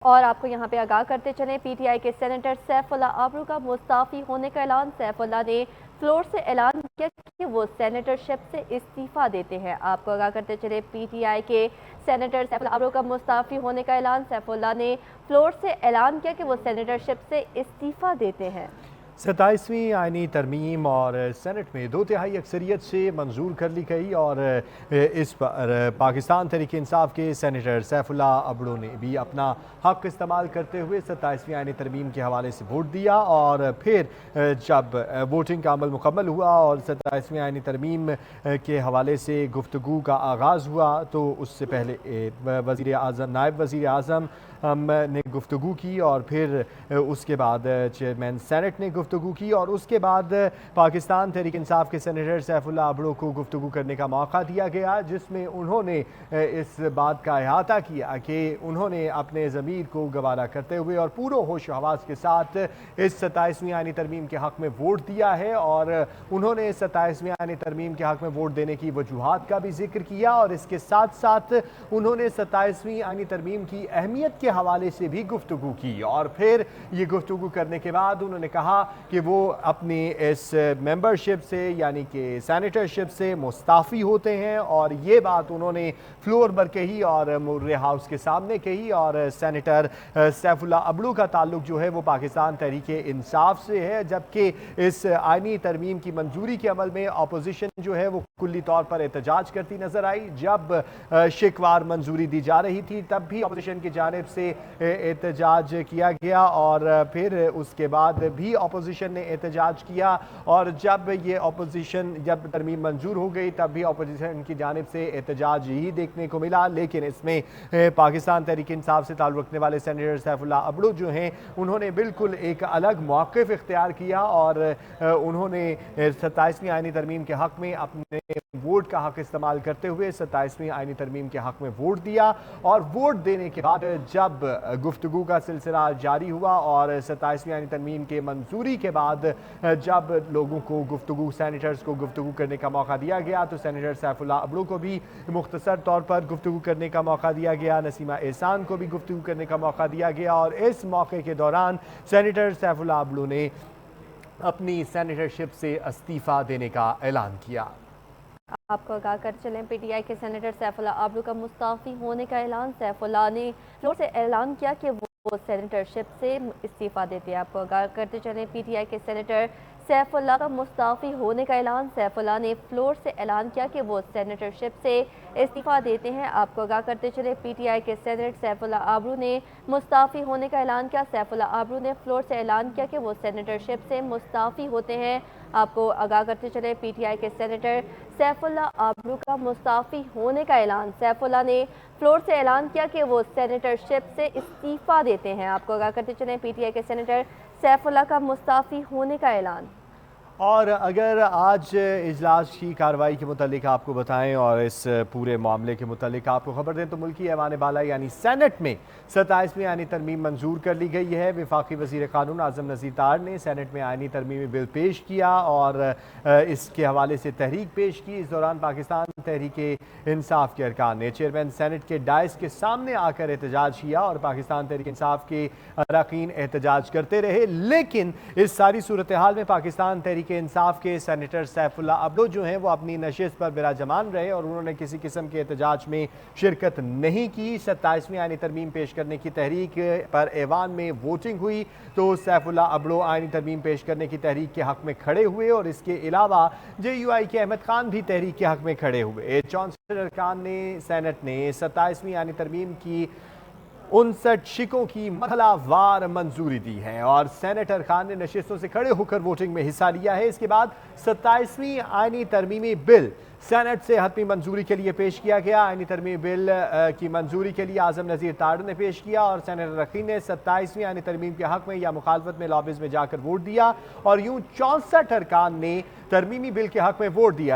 और आपको यहाँ पे आगाह करते चलें, पीटीआई के सेनेटर सैफुल्लाह आबरू का मुस्ताफ़ी होने का ऐलान। सैफुल्लाह ने फ्लोर से ऐलान किया कि वो सेनेटरशिप से इस्तीफ़ा देते हैं। आपको आगाह करते चले, पीटीआई के सेनेटर सैफुल्लाह आबरू का मुस्ताफ़ी होने का ऐलान। सैफुल्लाह ने फ्लोर से ऐलान किया कि वो सेनेटरशिप से इस्तीफ़ा देते हैं। 27वीं आईनी तरमीम और सेनेट में 2/3 अक्सरियत से मंजूर कर ली गई और इस पर पाकिस्तान तहरीक इंसाफ के सेनेटर सैफुल्लाह आबरू ने भी अपना हक इस्तेमाल करते हुए 27वीं आईनी तरमीम के हवाले से वोट दिया। और फिर जब वोटिंग का अमल मुकम्मल हुआ और 27वीं आईनी तरमीम के हवाले से गुफ्तगू का आगाज़ हुआ तो उससे पहले वज़ीर आज़म, नायब वज़ीर आज़म ने गुफ्तगू की और फिर उसके बाद चेयरमैन सेनेट ने गुफ्तगू की और उसके बाद पाकिस्तान तहरीक इंसाफ के सेनेटर सैफुल्लाह आबरू को गुफ्तगू करने का मौका दिया गया, जिसमें उन्होंने इस बात का अहाता किया कि उन्होंने अपने ज़मीर को गवारा करते हुए और पूरे होश हवास के साथ इस 27वीं आईनी तरमीम के हक़ में वोट दिया है। और उन्होंने 27वीं आईनी तरमीम के हक़ में वोट देने की वजूहात का भी जिक्र किया और इसके साथ साथ उन्होंने 27वीं आईनी तरमीम की अहमियत के हवाले से भी गुफ्तगू की। और फिर ये गुफ्तगू करने के बाद उन्होंने कहा कि वो अपनी इस मेंबरशिप से यानी कि सेनेटरशिप से मुस्ताफ़ी होते हैं और ये बात उन्होंने फ्लोर पर कही और मुर्रे हाउस के सामने कही। और सेनेटर सैफुल्लाह आबरू का ताल्लुक जो है वो पाकिस्तान तहरीक इंसाफ से है, जबकि इस आईनी तरमीम की मंजूरी के अमल में अपोजिशन जो है वो कुल्ली तौर पर एहतजाज करती नजर आई। जब शिकवार मंजूरी दी जा रही थी तब भी अपोजिशन की जानिब से एहतजाज किया गया और फिर उसके बाद भी अपोजिशन ने एहतजाज किया। और जब तरमीम मंजूर हो गई तब भी अपोजिशन की जानिब से एहतजाज ही देखने को मिला। लेकिन इसमें पाकिस्तान तहरीक इंसाफ से ताल्लुक़ रखने वाले सेनेटर सैफुल्लाह आबरू जो हैं उन्होंने बिल्कुल एक अलग मौक़िफ़ इख्तियार किया और उन्होंने 27वीं आईनी तरमीम के हक़ में अपने वोट का हक़ इस्तेमाल करते हुए 27वीं आईनी तरमीम के हक़ में वोट दिया। और वोट देने के बाद जब गुफ्तगू का सिलसिला जारी हुआ और 27वीं आईनी तरमीम के मंजूरी के बाद जब लोगों को गुफ्तगू, सेनेटर्स को गुफ्तगू करने का मौका दिया गया तो सेनेटर सैफुल्लाह आबरू को भी मुख्तसर तौर पर गुफ्तगू करने का मौका दिया गया, नसीमा एहसान को भी गुफ्तगू करने का मौका दिया गया। और इस मौके के दौरान सेनेटर सैफुल्लाह आबरू ने अपनी सेनेटरशिप से इस्तीफ़ा देने का ऐलान किया। आपको आगाह कर चलें, पीटीआई के सेनेटर सैफुल्लाह आबरू का मुस्ताफ़ी होने का ऐलान। सैफुल्लाह ने फ्लोर से ऐलान किया कि वो सेनेटरशिप से इस्तीफ़ा देते हैं। आपको आगाह करते चलें, पीटीआई के सेनेटर सैफुल्लाह का मुस्ताफ़ी होने का ऐलान। सैफुल्लाह ने फ्लोर से ऐलान किया कि वो सेनेटरशिप से इस्तीफ़ा देते हैं। आपको आगाह करते चले, पीटीआई के सेनेटर सैफुल्लाह आबरू ने मुस्ताफ़ी होने का ऐलान किया। सैफुल्लाह आबरू ने फ्लोर से ऐलान किया कि वो सेनेटरशिप से मुस्ताफ़ी होते हैं। आपको आगाह करते चले, पीटीआई के सेनेटर सैफुल्लाह आबरू का मुस्ताफ़ी होने का ऐलान। सैफुल्लाह ने फ्लोर से ऐलान किया कि वो सेनेटरशिप से इस्तीफ़ा देते हैं। आपको आगाह करते चले, पीटीआई के सेनेटर सैफुल्लाह का मुस्ताफ़ी होने का ऐलान। और अगर आज इजलास की कार्रवाई के मुतालिक आपको बताएं और इस पूरे मामले के मुतालिक आपको खबर दें तो मुल्की ऐवान बाला यानी सेनेट में 27वीं आईनी तरमीम मंजूर कर ली गई है। वफाकी वज़ीर क़ानून आज़म नज़ीर तार ने सेनेट में आईनी तरमीमी बिल पेश किया और इसके हवाले से तहरीक पेश की। इस दौरान पाकिस्तान तहरीक इंसाफ के अरकान ने चेयरमैन सेनेट के डायस के सामने आकर एहतजाज किया और पाकिस्तान तहरीक इंसाफ के अरकान एहतजाज करते रहे। लेकिन इस सारी सूरत हाल में पाकिस्तान तहरीक इंसाफ के सेनेटर सैफुल्लाह आबरू जो हैं वो अपनी नशिस्त पर बिराजमान रहे और उन्होंने किसी किस्म के एहतजाज में शिरकत नहीं की। 27वीं आईनी तरमीम पेश करने की तहरीक पर ऐवान में वोटिंग हुई तो सैफुल्लाह आबरू आईनी तरमीम पेश करने की तहरीक के हक़ में खड़े हुए और इसके अलावा JUI के अहमद खान भी तहरीक के हक़ में खड़े हुए। 64 अरकान ने सेनेट ने 27वीं आईनी तरमीम की 59 शिकों की मरहलावार मंजूरी दी है और सेनेटर खान ने नशिस्तों से खड़े होकर वोटिंग में हिस्सा लिया है। इसके बाद 27वीं आईनी तरमीमी बिल सेनेट से हतमी मंजूरी के लिए पेश किया गया। आईनी तरमीमी बिल की मंजूरी के लिए आज़म नज़ीर तार ने पेश किया और सेनेटर रकीन ने 27वीं आईनी तरमीम के हक़ में या मुखालफत में लॉबीज़ में जाकर वोट दिया और यूं 64 अरकान ने तरमीमी बिल के हक़ में वोट दिया।